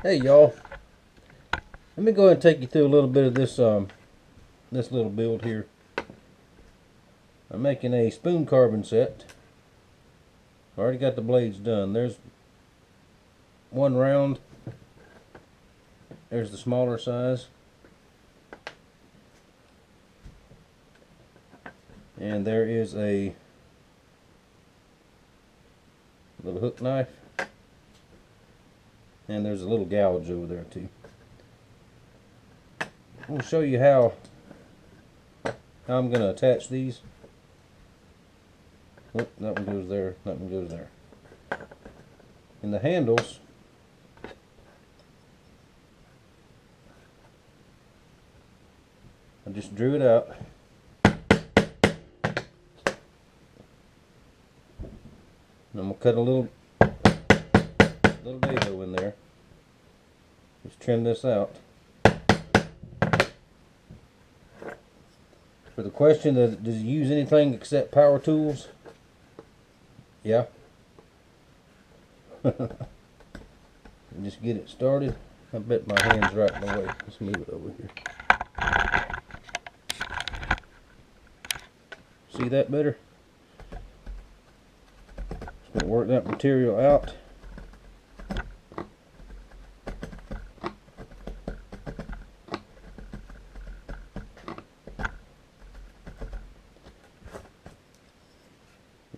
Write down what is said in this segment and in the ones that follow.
Hey y'all, let me go ahead and take you through a little bit of this little build here. I'm making a spoon carving set. Already got the blades done. There's one round. There's the smaller size. And there is a little hook knife. And there's a little gouge over there too. I'll show you how I'm going to attach these. Oh, that one goes there, that one goes there. And the handles, I just drew it out. And I'm going to cut a little dado in there. Just trim this out. For the question, does he use anything except power tools? Yeah. Just get it started. I bet my hand's right in the way. Let's move it over here. See that better? Just gonna work that material out.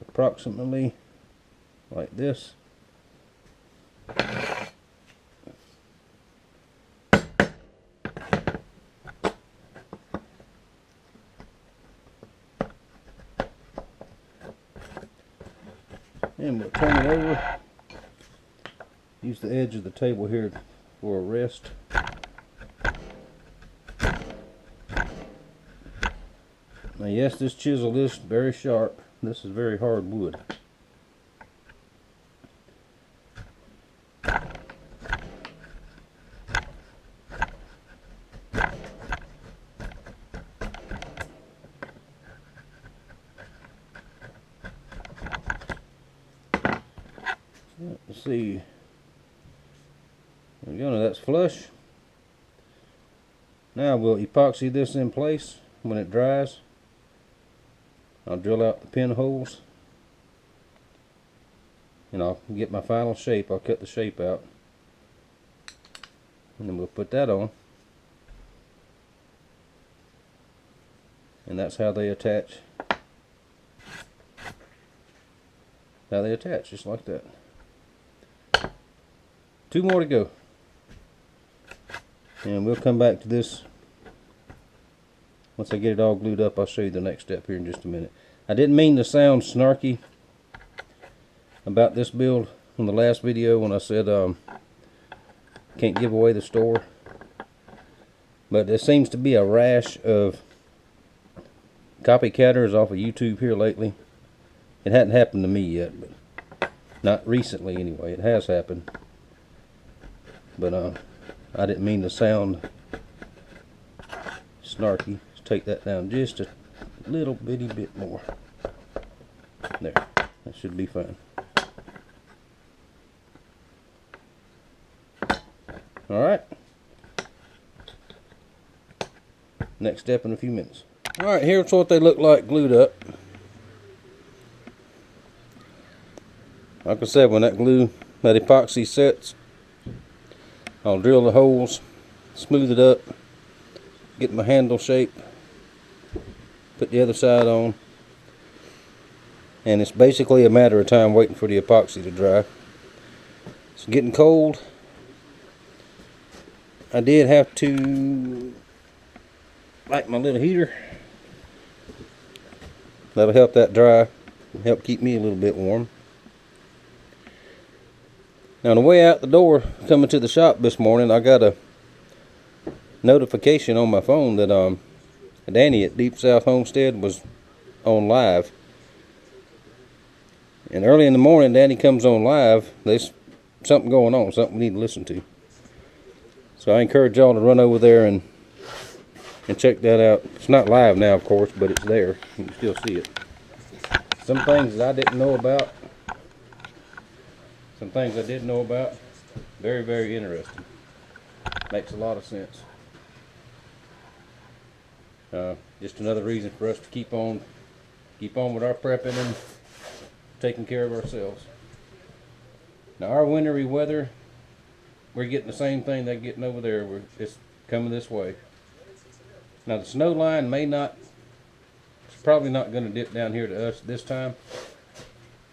Approximately like this. And we'll turn it over. Use the edge of the table here for a rest. Now yes, this chisel is very sharp. This is very hard wood. Let's see. There we go. Now that's flush. Now we'll epoxy this in place. When it dries, I'll drill out the pinholes and I'll get my final shape. I'll cut the shape out and then we'll put that on, and that's how they attach. How they attach, just like that. 2 more to go, and we'll come back to this once I get it all glued up. I'll show you the next step here in just a minute. I didn't mean to sound snarky about this build on the last video when I said can't give away the store, but there seems to be a rash of copycatters off of YouTube here lately. It hadn't happened to me yet, but not recently anyway. It has happened, but I didn't mean to sound snarky. Take that down just a little bitty bit more. There, that should be fine. Alright, next step in a few minutes. Alright, here's what they look like glued up. Like I said, when that epoxy sets, I'll drill the holes, smooth it up, get my handle shape, put the other side on, and it's basically a matter of time waiting for the epoxy to dry. It's getting cold. I did have to light my little heater. That'll help that dry, help keep me a little bit warm. Now on the way out the door coming to the shop this morning, I got a notification on my phone that Danny at Deep South Homestead was on live. And early in the morning, Danny comes on live. There's something going on, something we need to listen to. So I encourage y'all to run over there and check that out. It's not live now, of course, but it's there. You can still see it. Some things that I didn't know about. Some things I did know about. Very, very interesting. Makes a lot of sense. Just another reason for us to keep on with our prepping and taking care of ourselves. Now our wintry weather, we're getting the same thing they're getting over there. It's coming this way. Now the snow line it's probably not going to dip down here to us this time,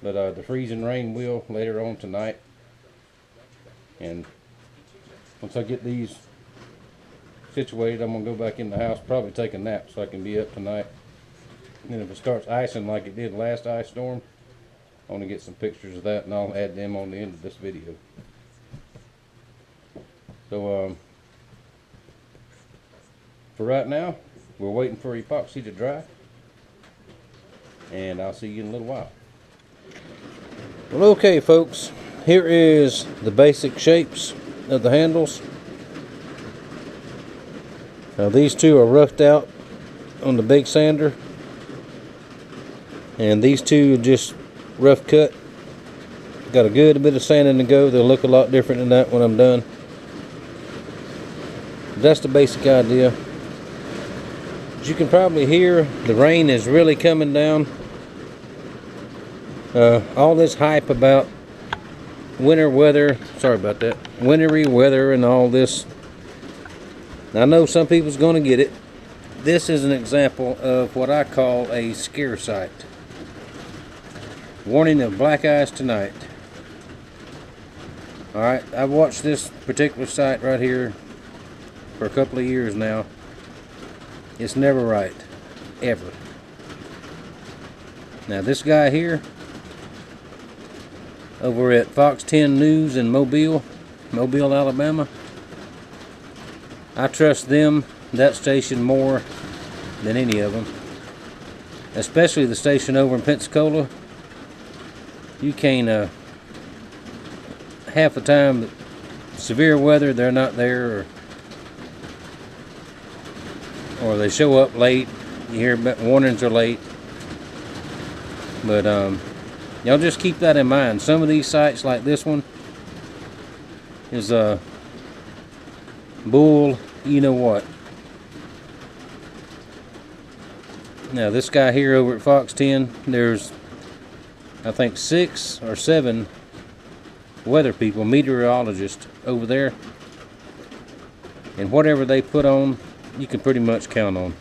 but the freezing rain will later on tonight. And once I get these situated, I'm going to go back in the house, probably take a nap so I can be up tonight. And then if it starts icing like it did last ice storm, I want to get some pictures of that, and I'll add them on the end of this video. So for right now, we're waiting for epoxy to dry, and I'll see you in a little while. Well, okay folks, here is the basic shapes of the handles. Now these two are roughed out on the big sander, and these two are just rough cut. Got a good bit of sanding to go. They'll look a lot different than that when I'm done. That's the basic idea. As you can probably hear, the rain is really coming down. All this hype about winter weather, sorry about that, wintry weather and all this. I know some people's going to get it. This is an example of what I call a scare sight. Warning of black ice tonight. Alright, I've watched this particular site right here for a couple of years now. It's never right. Ever. Now this guy here, over at Fox 10 News in Mobile, Alabama, I trust them, that station, more than any of them. Especially the station over in Pensacola. You can't, half the time, severe weather, they're not there, or they show up late. You hear about warnings are late. But y'all just keep that in mind. Some of these sites, like this one, is bull, you know what. Now this guy here over at Fox 10, there's I think 6 or 7 weather people, meteorologists over there, and whatever they put on, you can pretty much count on.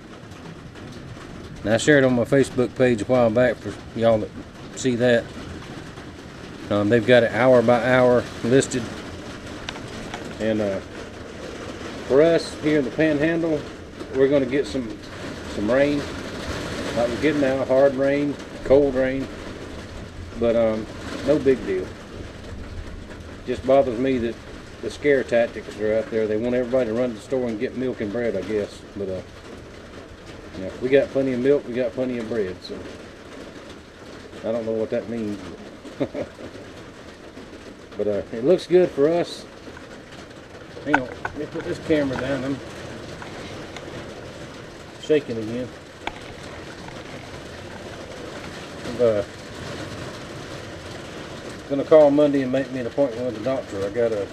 Now I shared on my Facebook page a while back for y'all that see that. They've got it hour by hour listed, and for us here in the Panhandle, we're going to get some rain, like we're getting now, hard rain, cold rain. But no big deal. Just bothers me that the scare tactics are out there. They want everybody to run to the store and get milk and bread, I guess. But yeah, we got plenty of milk, we got plenty of bread, so I don't know what that means. But it looks good for us. Hang on, let me put this camera down. I'm shaking again. I'm gonna call Monday and make me an appointment with the doctor. I got some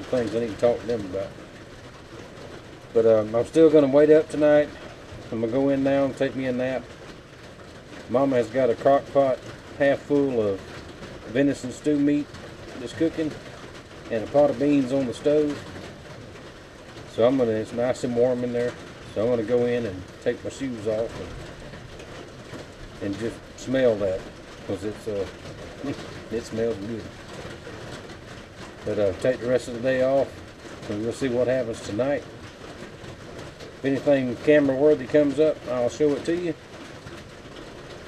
things I need to talk to them about. But I'm still gonna wait up tonight. I'm gonna go in now and take me a nap. Mama has got a crock pot half full of venison stew meat that's cooking, and a pot of beans on the stove. So it's nice and warm in there. So I'm gonna go in and take my shoes off and just smell that, because it smells good. But take the rest of the day off, and we'll see what happens tonight. If anything camera worthy comes up, I'll show it to you.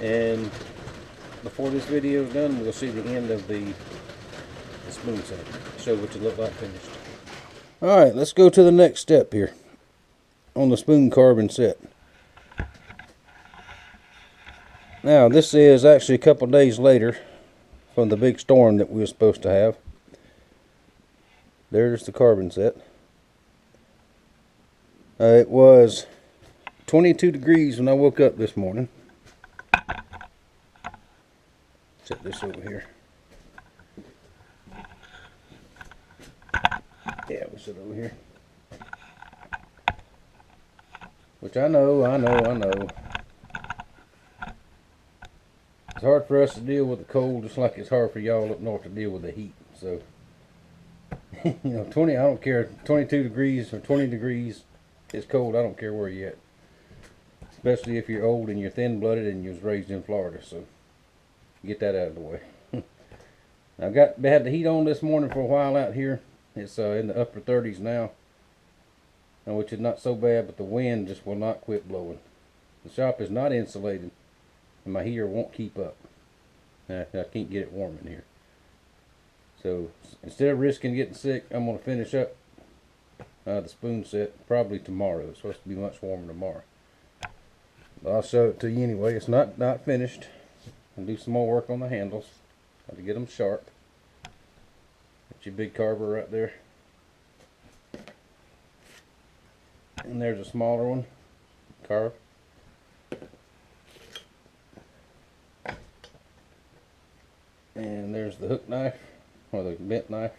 And before this video is done, we'll see the end of the spoon set. Show what you look like finished. Alright, let's go to the next step here on the spoon carbon set. Now this is actually a couple days later from the big storm that we were supposed to have. There's the carbon set. It was 22 degrees when I woke up this morning. Set this over here. Yeah, it was finish it over here. Which I know. It's hard for us to deal with the cold, just like it's hard for y'all up north to deal with the heat. So, you know, 20, I don't care, 22 degrees or 20 degrees, it's cold, I don't care where you're at. Especially if you're old and you're thin-blooded and you was raised in Florida, so get that out of the way. I've had the heat on this morning for a while out here. It's in the upper 30s now, which is not so bad, but the wind just will not quit blowing. The shop is not insulated, and my heater won't keep up. I can't get it warm in here. So instead of risking getting sick, I'm going to finish up the spoon set probably tomorrow. It's supposed to be much warmer tomorrow. But I'll show it to you anyway. It's not finished. I'll do some more work on the handles. Got to get them sharp. That's your big carver right there. And there's a smaller one, carved. And there's the hook knife, or the bent knife.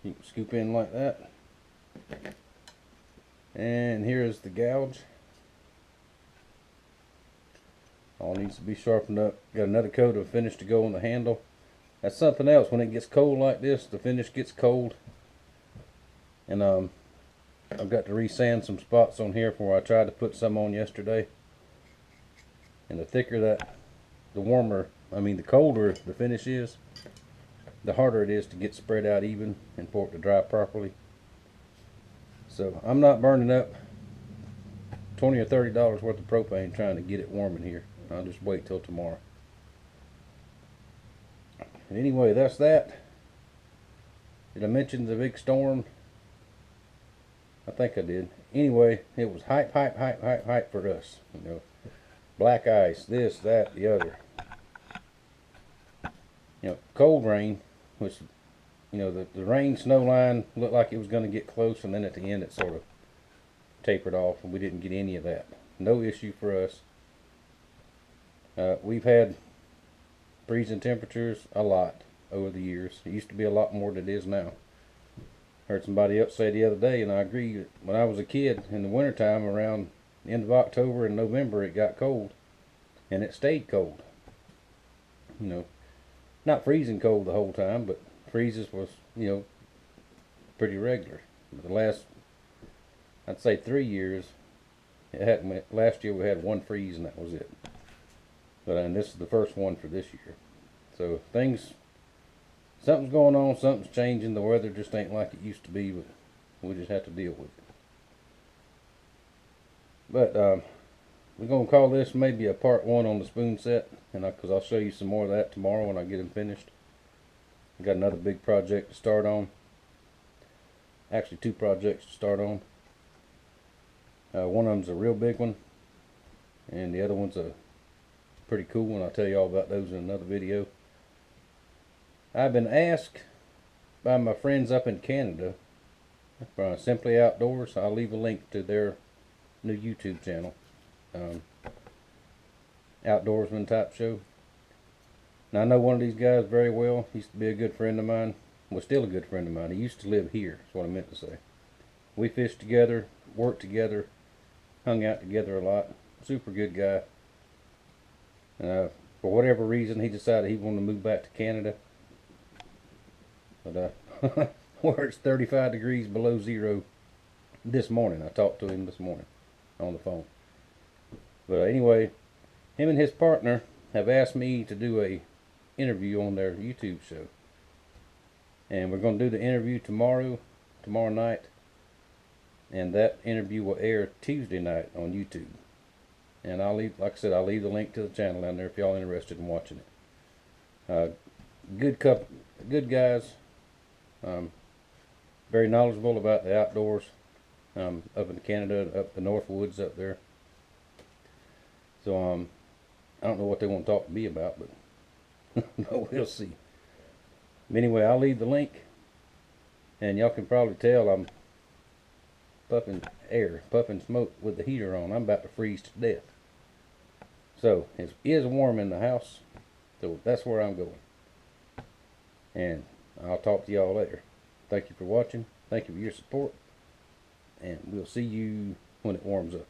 You can scoop in like that. And here is the gouge. All needs to be sharpened up. Got another coat of finish to go on the handle. That's something else. When it gets cold like this, the finish gets cold. And I've got to resand some spots on here for where I tried to put some on yesterday. And the thicker that, the colder the finish is, the harder it is to get spread out even and for it to dry properly. So I'm not burning up $20 or $30 worth of propane trying to get it warm in here. I'll just wait till tomorrow. Anyway, that's that. Did I mention the big storm? I think I did. Anyway, it was hype for us. You know, black ice, this, that, the other. You know, cold rain, which, you know, the rain snow line looked like it was going to get close, and then at the end it sort of tapered off, and we didn't get any of that. No issue for us. We've had freezing temperatures a lot over the years. It used to be a lot more than it is now. Heard somebody else say the other day, and I agree, that when I was a kid in the wintertime, around the end of October and November, it got cold, and it stayed cold. You know, not freezing cold the whole time, but freezes was, you know, pretty regular. But the last, I'd say 3 years, last year we had one freeze and that was it. And this is the first one for this year. So something's going on, something's changing. The weather just ain't like it used to be, but we just have to deal with it. But we're going to call this maybe a part 1 on the spoon set, and because I'll show you some more of that tomorrow when I get them finished. I got another big project to start on. Actually, 2 projects to start on. One of them's a real big one, and the other one's a pretty cool one. I'll tell you all about those in another video. I've been asked by my friends up in Canada, Simply Outdoors. I'll leave a link to their new YouTube channel, Outdoorsman type show. Now I know one of these guys very well. He used to be a good friend of mine. Well, still a good friend of mine. He used to live here, that's what I meant to say. We fished together, worked together, hung out together a lot. Super good guy. For whatever reason, he decided he wanted to move back to Canada. But where it's 35 degrees below zero this morning. I talked to him this morning on the phone. But anyway, him and his partner have asked me to do a interview on their YouTube show. And we're going to do the interview tomorrow night. And that interview will air Tuesday night on YouTube. And I'll leave, like I said, I'll leave the link to the channel down there if y'all interested in watching it. Good guys. Very knowledgeable about the outdoors. Up in Canada, up the North Woods up there. So I don't know what they want to talk to me about, but no, we'll see. But anyway, I'll leave the link, and y'all can probably tell I'm puffing smoke with the heater on. I'm about to freeze to death. So it is warm in the house, so that's where I'm going. And I'll talk to y'all later. Thank you for watching. Thank you for your support, and we'll see you when it warms up.